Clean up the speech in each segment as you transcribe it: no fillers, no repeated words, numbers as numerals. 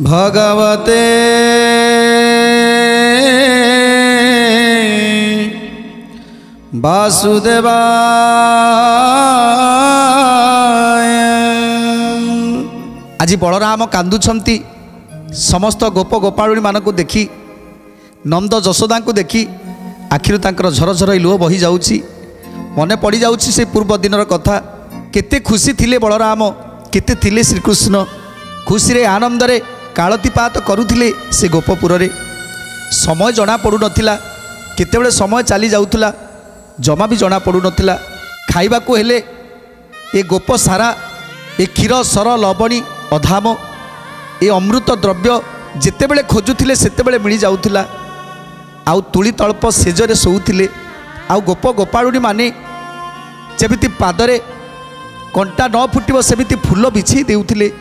भगवते वासुदेवाय। आज बलराम कांदुछंती समस्त गोप गोपाळुणी मानकु देखी नंद जशोदा को देखी आखिरु तांकर झर झर लुह बही जाउछि। मने पड़ी जाउछि से पूर्व दिनर कथा। केते खुशी थिले बलराम, केते थिले श्रीकृष्ण। खुशी रे आनंद रे कालतीपात करुथिले से गोपपुर रे। समय जना पड़ू नथिला, केतेबेले समय चली जाउथला जमा भी जना पड़ू नथिला। खाइबा को हेले ए गोप सारा ए क्षीर सर लवणी अधाम ए अमृत द्रव्य जेतेबेले खोजुथिले सेतेबेले मिली जाउथला। आउ तुली तल्प सेजरे शोउथिले। आउ गोप गोपाळुणी माने जेमिति पादरे कंटा न फुटिब सेमिति फूल बिछी देउथिले।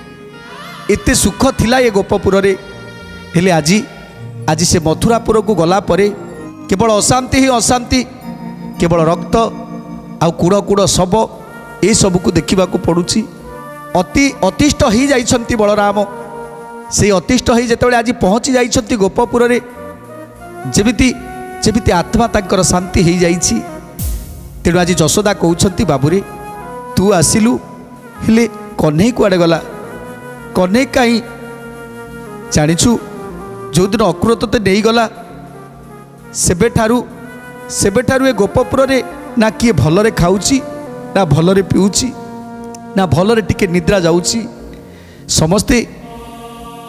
एते सुख थिला ये गोपपुर रे। हेले आजी से मथुरापुर को गला परे केवल अशांति ही अशांति, केवल रक्त आउ कूड़ कूड़ शव ए सब को देखा पड़ुछि। अतिष्ट हो जाइछंती बलराम। से अतिष्ट हो जेतेबेले आज पहुँची जाइछंती गोपपुर रे, जेमिति जेमिति आत्मा तांकर शांति हो जाइछि। तेणु आज जशोदा कहउछंती बाबूरे तू आसिलु, हेले कन्हई कुआडे गला? कन्हई कहीं जानिछु जो दिन अक्रूर तोते नहीं गला सेबेठारू ए गोपपुर रे ना किए भलरे खाऊची, ना भलरे पिऊची, ना भलरे टिके निद्रा जाऊची। समस्ते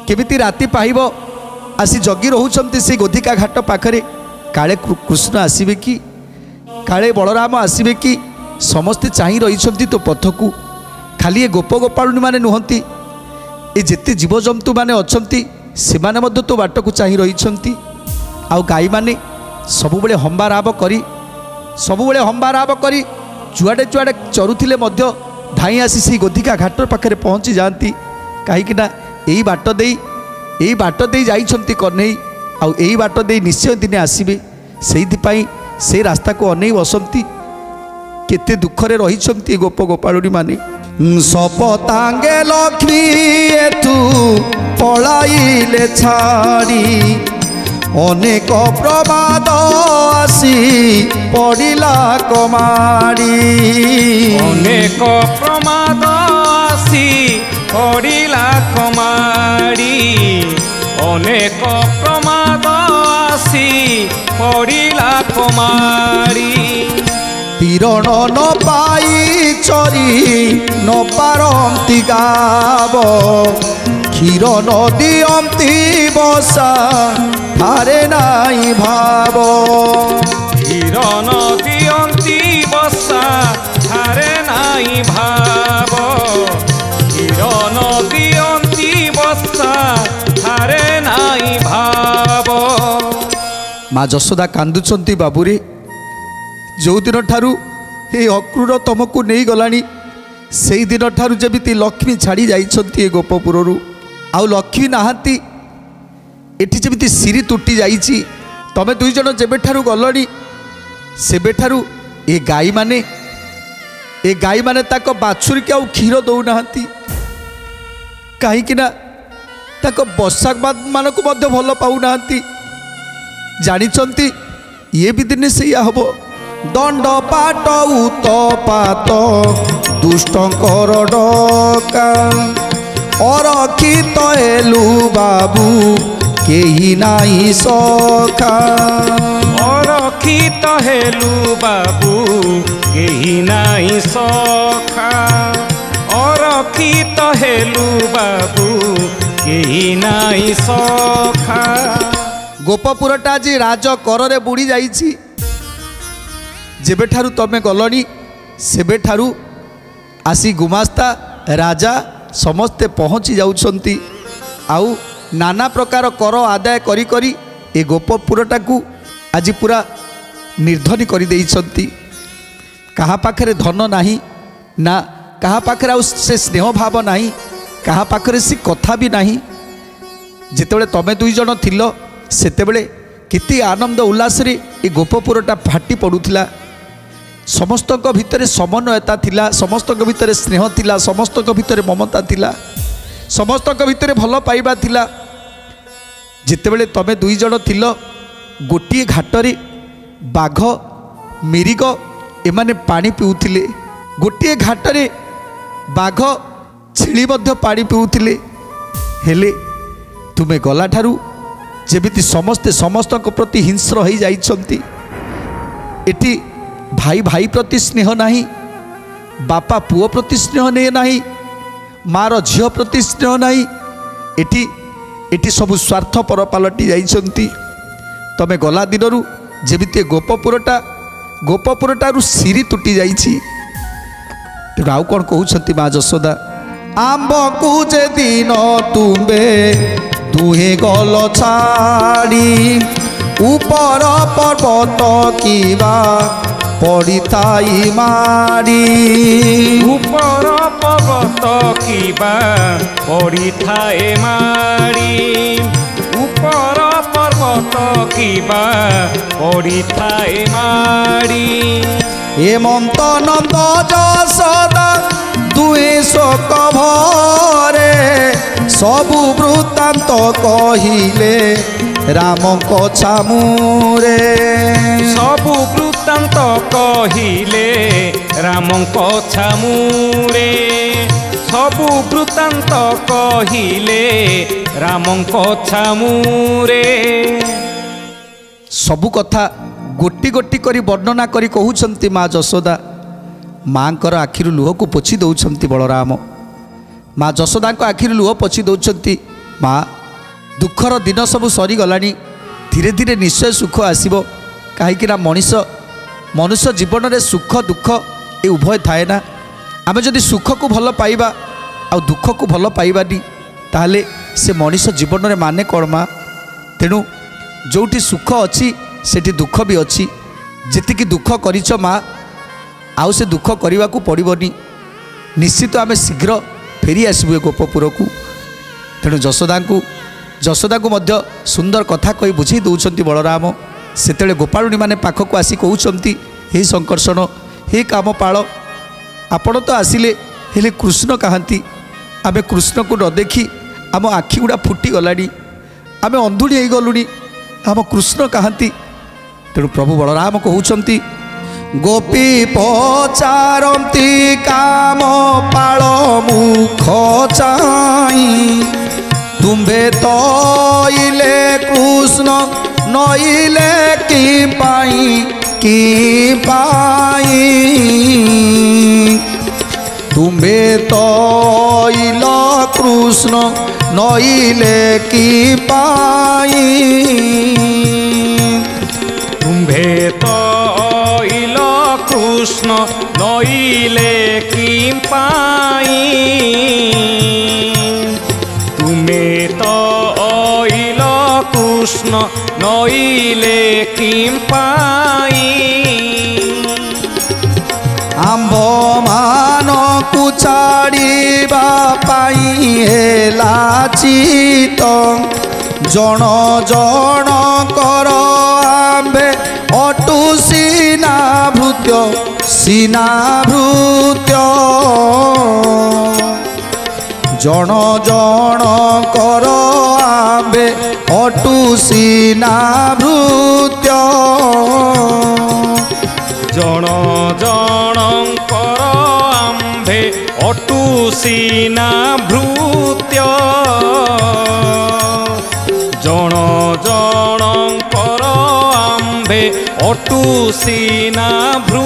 केमिति राति पाइब आसी जगी रहउछंती से गोधिका घाट पाखरे। काले कृष्ण आसीबे कि, काले बलराम आसीबे कि? समस्ते चाहि रहिछंती तो पथकू। खाली ए गोप गोपाळुणी माने नुहंती, ए जेते जीवजंतु माने अछंती सेमाने मध्य तो बाट को चाहि रहिछंती। आउ गाई माने सबुबेले हंबाराब करी जुआडे जुआडे चरुथिले मध्य धाई आसी से गोधिका घाट पाखरे पहुँची जाती। कहीं यही बाट दे जाइछंती कन्हई। आउ यही बाट दे निश्चय दिने आसीबे। सेइथिपाई से रास्ता को अनै बसंती। केते दुखरे रहिछंती गोप गोपाळुणी माने। सपतांगे लक्ष्मी एथु पलाइले छाड़ी अनेक प्रमाद आसी पड़िला कमाड़ी। अनेक प्रमाद आसी पड़िला कमाड़ी। अनेक प्रमाद आसी पड़िला कमाड़ी। तीरण न पाई चरी न पारंती गाब क्षीर न दियंती बसा थारे नाई भाव। क्षीर न दियंती बसा थारे नाई भाव। क्षीर न दियंती बसा थारे नाई भाव। माँ जशोदा कांदुचंती बाबूरे। जो दिन ठारू ये अक्रूर तुमको नहीं गलानी से दिन ठारू जमिति लक्ष्मी छाड़ी जाइछंती ए गोपपुर रु। आउ लक्ष्मी नाहांती एठी जमिति सिरी तुटी जाइछि। तमे दुई जन जेबे ठारू गलनी सेबे ठारू ए गाई माने ताको बाछुरी के आउ क्षीर दउ नाहांती। काहे कि ना ताको बसाक मानकु मध्य भल पाउ नाहांती। जानिछंती ये भी दिने सेया हबो। दंड पाट उत्पात दुष्टंकर डका अरक्षित हेलु बाबू केही नाई सखा। अरक्षित हेलु बाबू केही नाई सखा। अरक्षित हेलु बाबू केही नाई सखा। गोपपुरटा आज राज करे बुड़ी जाइछि। जेबेठारू तमे गलनी सेबेठारू आसी गुमास्ता राजा समस्ते पहुँची जाउछंती। आउ नाना प्रकार कर आदाय करी करी ए गोपपुरटा को आज पूरा निर्धनी करी देइछंती। कहा पाखरे धन नाही ना, कहा पाखरे आउ से स्नेह भाव नाही, कहा पाखरे से कथा भी नाही। जेतेबेले तमे दुई जन थिलो सेतेबेले केते आनंद उल्लास रे ए गोपपुरटा फाटी पड़ुथिला। समस्तक भितरे समन्वयता थिला, समस्तक भितरे स्नेह थिला, समस्तक भितरे ममता थिला, समस्तक भितरे भल पाइबा थिला। ଯେତେବେଳେ ତମେ ଦୁଇ ଜଣ ଥିଲ ଗୋଟିଏ ଘାଟରେ ବାଘ ମିରିଗ ଏମାନେ ପାଣି ପିଉଥିଲେ, ଗୋଟିଏ ଘାଟରେ ବାଘ ଛେଳି ମଧ୍ୟ ପାଣି ପିଉଥିଲେ। ହେଲେ ତୁମେ ଗଲାଠାରୁ ଯେମିତି ସମସ୍ତେ ସମସ୍ତଙ୍କ ପ୍ରତି ହିଂସ୍ର ହୋଇଯାଇଛନ୍ତି। ଏଠି ଭାଇ ଭାଇ ପ୍ରତି ସ୍ନେହ ନାହିଁ, ବାପା ପୁଅ ପ୍ରତି ସ୍ନେହ ନାହିଁ, ମାର ଝିଅ ପ୍ରତି ସ୍ନେହ ନାହିଁ। ଏଠି ଏଠି ସବୁ ସ୍ୱାର୍ଥପର ପାଲଟି ଯାଇଛନ୍ତି। ତମେ ଗଲା ଦିନରୁ ଯେମିତି ଗୋପପୁରଟାରୁ ସିରି ତୁଟି ଯାଇଛି। ତେଣୁ ଆଉ କ'ଣ କହୁଛନ୍ତି ମା ଯଶୋଦା? ଆମ୍ବକୁ ଯେ ଦିନ ତୁମ୍ଭେ ଦୁହେଁ ଗଲ ଛାଡ଼ି, ଉପର ପର୍ବତ କିବା ପଡ଼ିଥାଇ ମାଡ଼ି। ଉପର ପର୍ବତ କିବା ପଡ଼ିଥାଏ ମାଡ଼ି, ଉପର ପର୍ବତ କିବା ପଡ଼ିଥାଏ ମାଡ଼ି। ହେମନ୍ତ ନନ୍ଦ ଯଶୋଦା ଦୁହେଁ ଶୋକ ଭରେ, ସବୁ ବୃତ୍ତାନ୍ତ କହିଲେ ରାମଙ୍କ ଛାମୁରେ। ସବୁ ବୃତ୍ତାନ୍ତ କହିଲେ ରାମଙ୍କ ଛାମୁରେ, ସବୁ ବୃତ୍ତାନ୍ତ କହିଲେ ରାମଙ୍କ ଛାମୁରେ। ସବୁ କଥା ଗୋଟି ଗୋଟି କରି ବର୍ଣ୍ଣନା କରି କହୁଛନ୍ତି ମା ଯଶୋଦା। ମାଙ୍କର ଆଖିରୁ ଲୁହକୁ ପୋଛି ଦେଉଛନ୍ତି ବଳରାମ। ମା ଯଶୋଦାଙ୍କ ଆଖିରୁ ଲୁହ ପୋଛି ଦେଉଛନ୍ତି। ମା, ଦୁଃଖର ଦିନ ସବୁ ସରିଗଲାଣି, ଧୀରେ ଧୀରେ ନିଶ୍ଚୟ ସୁଖ ଆସିବ। କାହିଁକିନା ମନୁଷ୍ୟ ଜୀବନରେ ସୁଖ ଦୁଃଖ ଏ ଉଭୟ ଥାଏ ନା। ଆମେ ଯଦି ସୁଖକୁ ଭଲ ପାଇବା ଆଉ ଦୁଃଖକୁ ଭଲ ପାଇବାନି, ତାହେଲେ ସେ ମଣିଷ ଜୀବନରେ ମାନେ କ'ଣ ମା? ତେଣୁ ଯେଉଁଠି ସୁଖ ଅଛି ସେଠି ଦୁଃଖ ବି ଅଛି। ଯେତିକି ଦୁଃଖ କରିଛ ମା, ଆଉ ସେ ଦୁଃଖ କରିବାକୁ ପଡ଼ିବନି। ନିଶ୍ଚିତ ଆମେ ଶୀଘ୍ର ଫେରି ଆସିବୁ ଏ ଗୋପପୁରକୁ। ତେଣୁ ଯଶୋଦାଙ୍କୁ ମଧ୍ୟ ସୁନ୍ଦର କଥା କହି ବୁଝେଇ ଦେଉଛନ୍ତି ବଳରାମ। ସେତେବେଳେ ଗୋପାଳୁଣୀ ମାନେ ପାଖକୁ ଆସି କହୁଛନ୍ତି, ହେ ଶଙ୍କର୍ଷଣ, ହେ କାମପାଳ, ଆପଣ ତ ଆସିଲେ, ହେଲେ କୃଷ୍ଣ କାହାନ୍ତି? ଆମେ କୃଷ୍ଣକୁ ନ ଦେଖି ଆମ ଆଖି ଗୁଡ଼ା ଫୁଟିଗଲାଣି, ଆମେ ଅନ୍ଧୁଣି ହେଇଗଲୁଣି, ଆମ କୃଷ୍ଣ କାହାନ୍ତି? ତେଣୁ ପ୍ରଭୁ ବଳରାମ କହୁଛନ୍ତି, ଗୋପୀ ପଚାରନ୍ତି କାମପାଳ ମୁଖ ଚାହିଁ, ତୁମ୍ଭେ ତଇଲେ କୃଷ୍ଣ ନଇଲେ କି ପାଇଁ କି ପାଇଁ। ତୁମ୍ଭେ ତଇଲ କୃଷ୍ଣ ନଇଲେ କି ପାଇଁ। ତୁମ୍ଭେ ତଇଲ କୃଷ୍ଣ ନଇଲେ କି ପାଇଁ। ତୁମେ ତଇଲ କୃଷ୍ଣ ନଇଲେ କି ପାଇଁ। ଆମ୍ଭମାନଙ୍କୁ ଛାଡ଼ିବା ପାଇଁ ହେଲା ଚିତ, ଜଣ ଜଣଙ୍କର ଆମ୍ଭେ ଅଟୁ ସିନାଭୃତ୍ୟ ସିନାଭୃତ୍ୟ। ଜଣ ଜଣଙ୍କର ଆମ୍ଭେ ଅଟୁ ସିନାଭୃତ୍ୟ। ଜଣ ଜଣଙ୍କର ଆମ୍ଭେ ଅଟୁ ସିନାଭୃତ୍ୟ। ଜଣ ଜଣଙ୍କର ଆମ୍ଭେ ଅଟୁ ସିନାଭୃତ୍ୟ।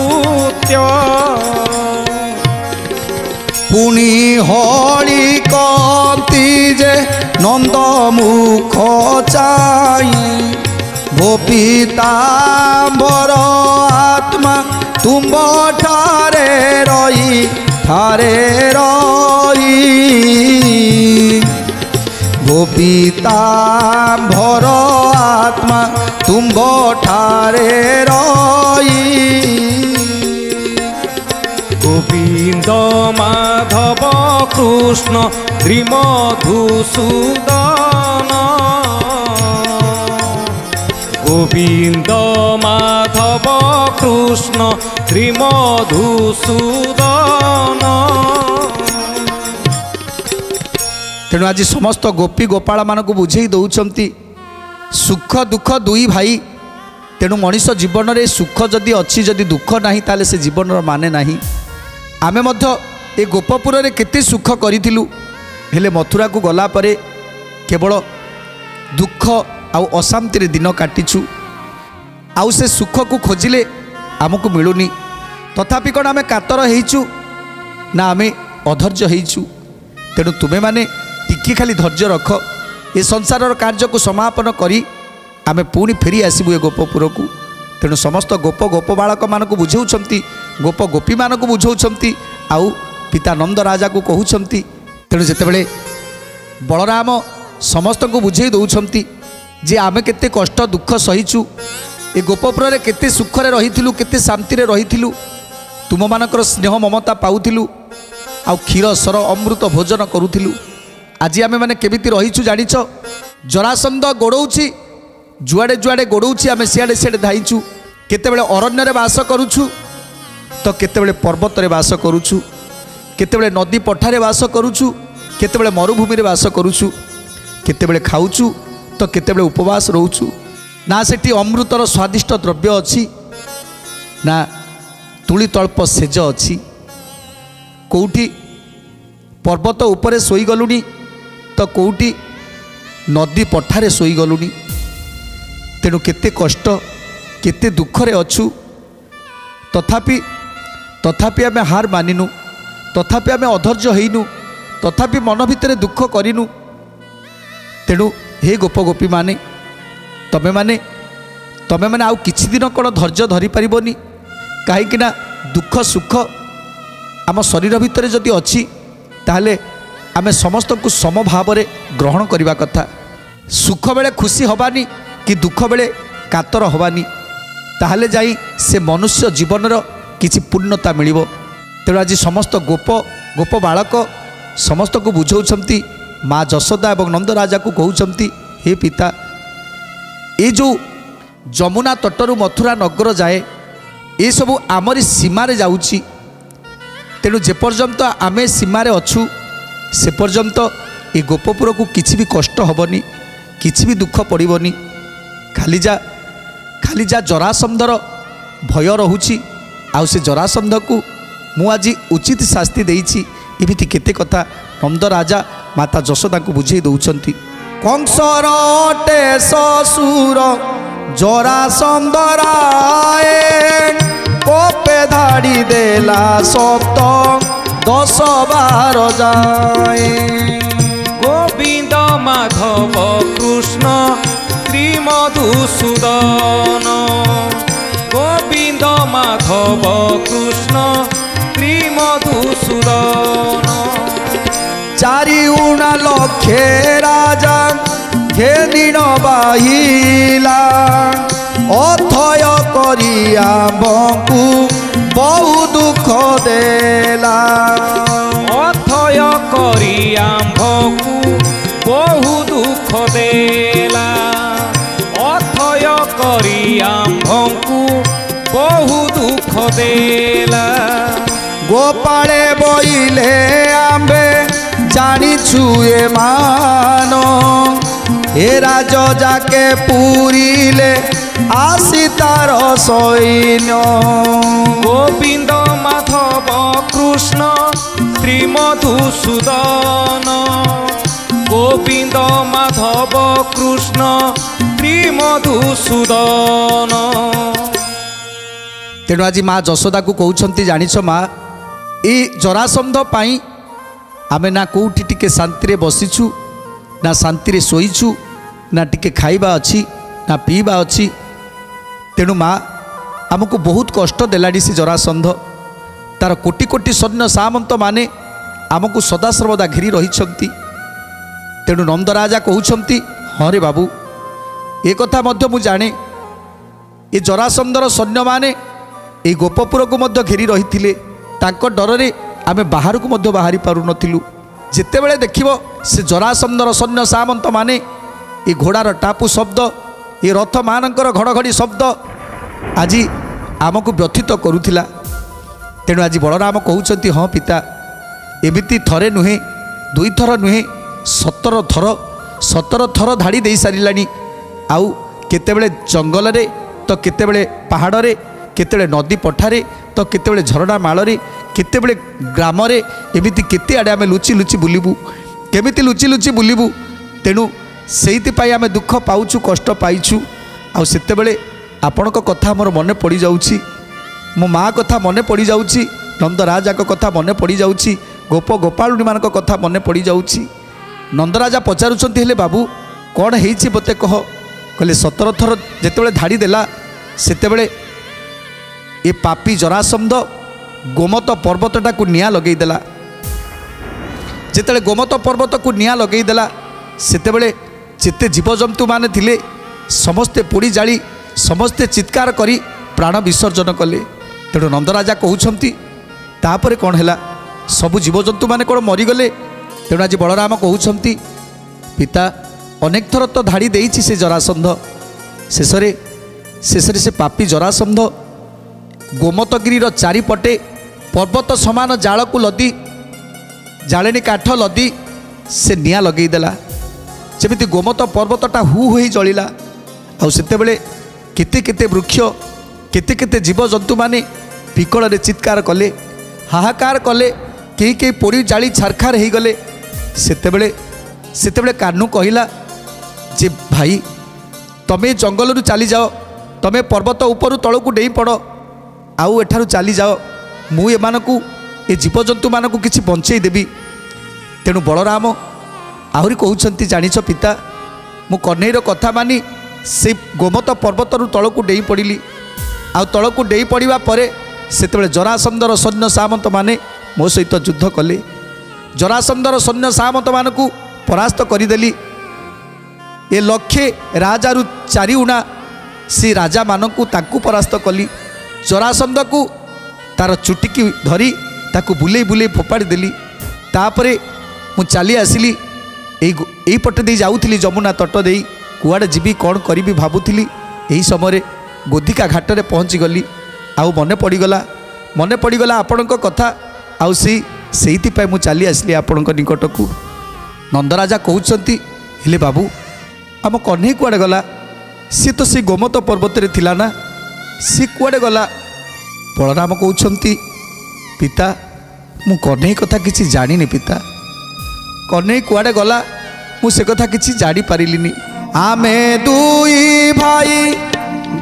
ପୁଣି ହଳି କନ୍ତି ଯେ ନନ୍ଦ ମୁଖ ଚାହିଁ, ଗୋପୀତାମ୍ବର ଆତ୍ମା ତୁମ୍ଭ ଠାରେ ରହି ଠାରେ ରହି। ଗୋପୀତାମ୍ବର ଆତ୍ମା ତୁମ୍ଭ ଠାରେ ରହି। ଗୋବିନ୍ଦ ମାଧବ କୃଷ୍ଣ ଶ୍ରୀମଧୁସୂଦନ। ଗୋବିନ୍ଦ ମାଧବ କୃଷ୍ଣ ଶ୍ରୀମଧୁସୂଦନ। ତେଣୁ ଆଜି ସମସ୍ତ ଗୋପୀ ଗୋପାଳମାନଙ୍କୁ ବୁଝେଇ ଦେଉଛନ୍ତି, सुख दुख दुई भाई तेणु मनीष जीवन में सुख जदि अच्छी जदि दुख नहीं ताले से जीवन माने नहीं। आमे मध्य ए गोपपुर रे केते सुख करिथिलु हेले मथुरा को गला परे केवल दुख आउ अशांति रे दिन काटिछु। आउ से सुख को खोजिले आमको मिलुनी। तथापि कौन आमे कातर हेइछु ना आमे अधैर्य हेइछु। तेणु तुमे माने टिके खाली धैर्य रख। ए संसार कार्य को समापन करी आमे पुणी फेरी आसबू ए गोपपुर को। तेणु समस्त गोप गोप बालक मानक बुझाऊँच गोप गोपी मानक बुझाऊँच आउ पिता नंद राजा को कहउछंती। तेणु जितेबले बलराम समस्त को बुझे दौरान जे आमे केते कष्ट दुख सहीचु ए गोपपुर रे केते सुख रे रहिथिलु केते शांति रे रहिथिलु तुम मानकर स्नेह ममता पाउथिलु आउ क्षीर सर अमृत भोजन करुथिलु। आज आमे माने केमिति रहिचु जानिछ। जरासंध गोड़ौछि जुआड़े जुआड़े गोड़ौछि आमे सियाड़े सियाड़े धाइचु। केतेबेले अरण्य रे वास करूछु तो केतेबेले पर्वत रे वास करूछु केतेबेले नदी पठारे वास करूछु केतेबेले मरुभूमि रे वास करूछु केतेबेले खाउछु तो केतेबेले उपवास रहउछु। ना सेठी अमृतर स्वादिष्ट द्रव्य अछि ना तुली तल्प सेज अछि। कोउठी पर्वत उपरे सोई गलुनी तो कोउठी नदी पठारे सोई गलुनी। तेणु केते कष्ट केते दुख रे अछु तथापि तथापि आमे हार मानिनु तथापि आमे अधैर्य हेइनु तथापि मन भितर दुख करिनु। तेणु हे गोप गोपी माने तमे माने आउ किछि दिन कोन धैर्य धरि परिबोनी। काहेकि ना दुख सुख आम शरीर भितर जदि अछि ताहले आमे समस्त को समभाव रे ग्रहण करिवा कथा। सुख बेले खुशी हबानी कि दुख बेले कातर हबानी ताहले जाई से मनुष्य जीवनर किछि पूर्णता मिलिबो। तेणु आज समस्त गोप गोप बालक समस्त को बुझाऊँच माँ जशोदा और नंद राजा को कहउछंती हे पिता ये जो जमुना तटरू मथुरा नगर जाए ये सब आमरी सीमारे जाउची। तेणु जेपर्यंत आमे सीमारे अछु से पर्यंत ये गोपपुर को किछि भी कष्ट हबनी किछि भी दुख पड़िबनी। खाली जा जरासंधर भय रहुची आउ से जरासंध को मु आज उचित शास्ति देइछि। एमिति केते कथा नंद राजा माता जशोदा को बुझे दौरान। कंसर अटे ससुर जरासंधराए कोपे धाड़ी देला सप्त 10-12 जाए। गोविंद माधव कृष्ण श्री मधुसूदन गोविंद माधव कृष्ण श्री मधुसूदन। चारि उणा लक्षे राजा घेनिन बाहिला अथय करिया बंकु बहु दुख देला। अथय करिया बंकु बहु दुख देला अथय करिया बंकु बहु दुख देला। गोपाले बोइले आंबे जानी छुए मानो हे राज जाके पूरीले आसी तार सैन्य। गोविंद माधव कृष्ण श्री मधुसूदन गोविंद माधव कृष्ण श्री मधुसूदन। तेणु आज माँ जशोदा को कहउछंती जानिछ माँ ए जरासंध पाई आमे ना कोठी टिके शांति रे बसिछु ना शांति रे सोईछु ना टिके खाइबा अछि ना पीबा अछि। तेणु माँ आमको बहुत कष्ट देलानी से जरासंध तार कोटि कोटि सैन्य सामंत माने आमको सदा सर्वदा घेरी रहिछंती। तेणु नंद राजा कहउछंती हाँ रे बाबू ए कथा मध्य मु जाने ए जरासंधर सैन्य माने ए गोपपुर को मध्य घेरी रहिथिले तांको डर आमे बाहर को मध्य बाहरी पारु नथिलु। जेतेबेले देखिबो से जरासंधर सैन्य सामंत माने ए घोड़ार टापू शब्द ये रथ मानकर घड़घड़ी शब्द आज आमको व्यथित करुथिला। तेणु आज बलराम कहउछंती हाँ पिता एमिति थरे नुहे 2 थर नुहे 17 थर धाड़ी दे सारिलानी आउ केतेबेले जंगल रे तो केतेबेले पहाड़ रे केतेबेले नदी पठारे तो केतेबेले झरणा माଳରେ केतेबेले ग्राम रे एमिति केते आडे आमे लुचि लुचि बुलिबु केमिति लुचि लुचि बुलिबु तेणु सेइति पाई आमे दुख पाउछु कष्ट पाइछु आउ सेतेबेले आपणक कथा मोर मने पड़ी जाउछि मो माँ कथा मने पड़ी जाउछि नंदराजा को कथा मने पड़ी जाउछि गोप गोपाळुनी मानक कथा मने पड़ी जाउछि नंदराजा पचारुछंती हेले बाबू कौन हेइछि मते कह कहले 17 थर जेतेबेले धाड़ी देला सेतेबेले ए पापी जरासंध गोमत पर्वतटा को निया लगेई देला जेतेबेले गोमत पर्वत को निया लगेई देला सेतेबेले जेते जीवजंतु माने थिले समस्ते पोड़ी जाली समस्ते चित्कार करी प्राण विसर्जन कले तेणु नंदराजा कहउछंती तापरे कौन हैला सबु जीवजंतु माने कौन मरीगले तेणु आज बलराम कहउछंती पिता अनेक थर तो धाड़ी देइछि से जरासंध शेषरे से पापी जरासंध गोमतगिरी चारिपटे पर्वत समान जाल को लदी जालेनी काठ लदी से निया लगेदेला जमी गोमत पर्वतटा हु जलिला आउ सेतेबेले केते केते वृक्ष केते केते जीवजंतु माने विकल चित्कार कले हाहाकार कले कई कई पोड़ी जाली छारखार हो गले सेतेबेले कान्हू कहला जे भाई तमे जंगल रु चली जाओ तमे पर्वत ऊपर तलू डेई पड़ आउ एठारु चली जाओ मु एमानकु ए जीवजंतु मानकु किछि बंचेई देबी तेणु बलराम आहुरी कहउछंती जानिछ पिता मु कन्हैर कथा मानी से गोमत पर्वत रु तलू डेई पड़िली आउ तलू डेई पड़ा पर सेतेबेले जरासंधर सैन्य सामंत माने मो सहित युद्ध कले जरासंधर सैन्य सामंत मानकु परास्त करदेली ए लक्षे राजारू चारिउणा से राजा मानकु ताकु परास्त कली जरासंध को तार चुटिकी धरी ताकू बुले बुले फोपाड़ी देली तापरे मु चली आसिली एई पटे दे जाउथली जमुना तट दे कुआड़े जीवी कौन करी भाबुली यही समय गोधिका घाट रे पहुँची गली आउ मन पड़गला आपणक कथा आउ सेइति मु चली आसिली आपणक निकट को नंदराजा कहउछंती हेले बाबू आम कन्हई कुआड़े गला सी तो से गोमत पर्वत रे थिला ना सी कुआड़े गला बलराम कहउछंती पिता मु कन्हई कथा किछि जानिनी पिता कन्हई कुआड़े गला मु से कथा किछि जानी पारिलिनी आमे दुई भाई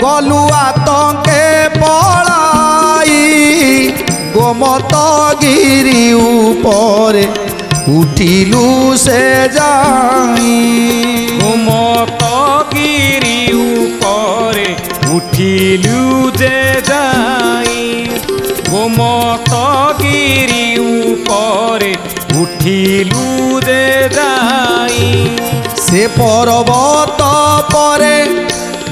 गलु आतंके पलाई गोमत गिरी ऊपर उठिलु से जाई गोमत गिरी ऊपर उठिलु जे जाई गोमत गिरी ऊपर उठिलु जे जाई से पर्वत परे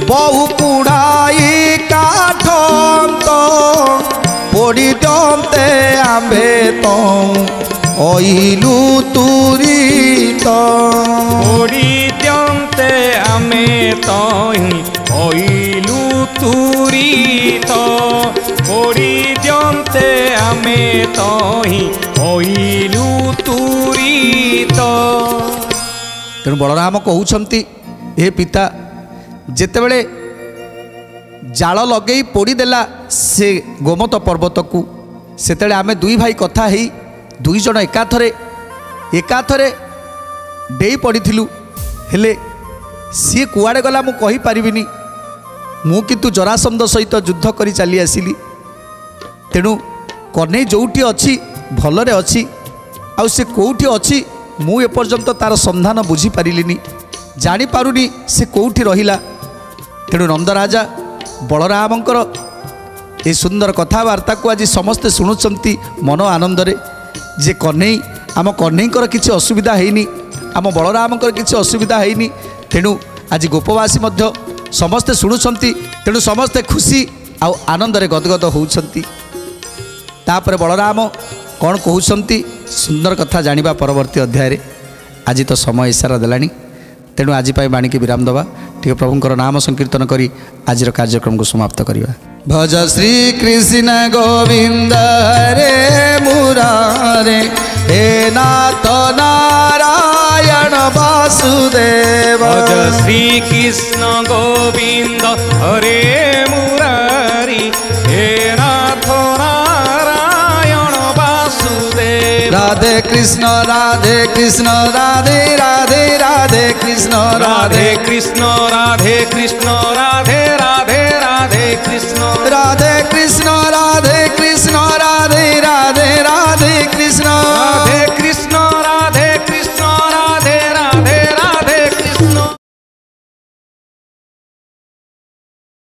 बहु कुड़ाई काठ पोड़ी दमते आंबे तो ओइलु तुरी तो पोड़ी दमते आमे तो ओइलु तुरी तो पोड़ी दमते आमे तो ओइलु तुरी तो तेणु बलराम कहउछंती हे पिता जेतेबेले जाल लगे पोड़ीदेला से गोमत पर्वत को सेतेबेले आमे दुई भाई कथा ही दुई जन एकाथरे डेई पड़िथिलु हेले सी कुआड़े गला मु कहि परिबिनी मु किंतु जरासंध सहित युद्ध करी चली आसिली तेणु कन्हई जोउठी अछि भलरे अछि आउ से कोउठी अछि मु एपर्यंत तार संधान बुझी पारिलिनी जानी पारुनी से कोउठी रहिला तेणु नंदराजा बलरामंकर ए सुंदर कथबार्ता को आज समस्ते शुणुचंती मन आनंदरे जे कन्हई आम कन्हईकर किसी असुविधा हैनी आम बलरामंकर किसी असुविधा हैनी तेणु आज गोपवासी मध्य समस्ते शुणुचंती तेणु समस्ते खुशी आउ आनंदरे गदगद होउछंती तापर बलराम कौन कहउछंती सुंदर कथा जानिबा परवर्ती अध्याय रे आज तो समय इशारा देलानी तेणु आज बाणी की विराम दबा टे प्रभुंकर नाम संकीर्तन करी आज कार्यक्रम को समाप्त करिबा भज श्री कृष्ण गोविंद हरे मुरारे हे नाथ नारायण वासुदेव भज श्री कृष्ण गोविंद हरे मुरारी हे नाथ नारायण वासुदेव राधे कृष्ण राधे कृष्ण राधे राधे राधे कृष्ण राधे कृष्ण राधे कृष्ण राधे राधे राधे कृष्ण राधे कृष्ण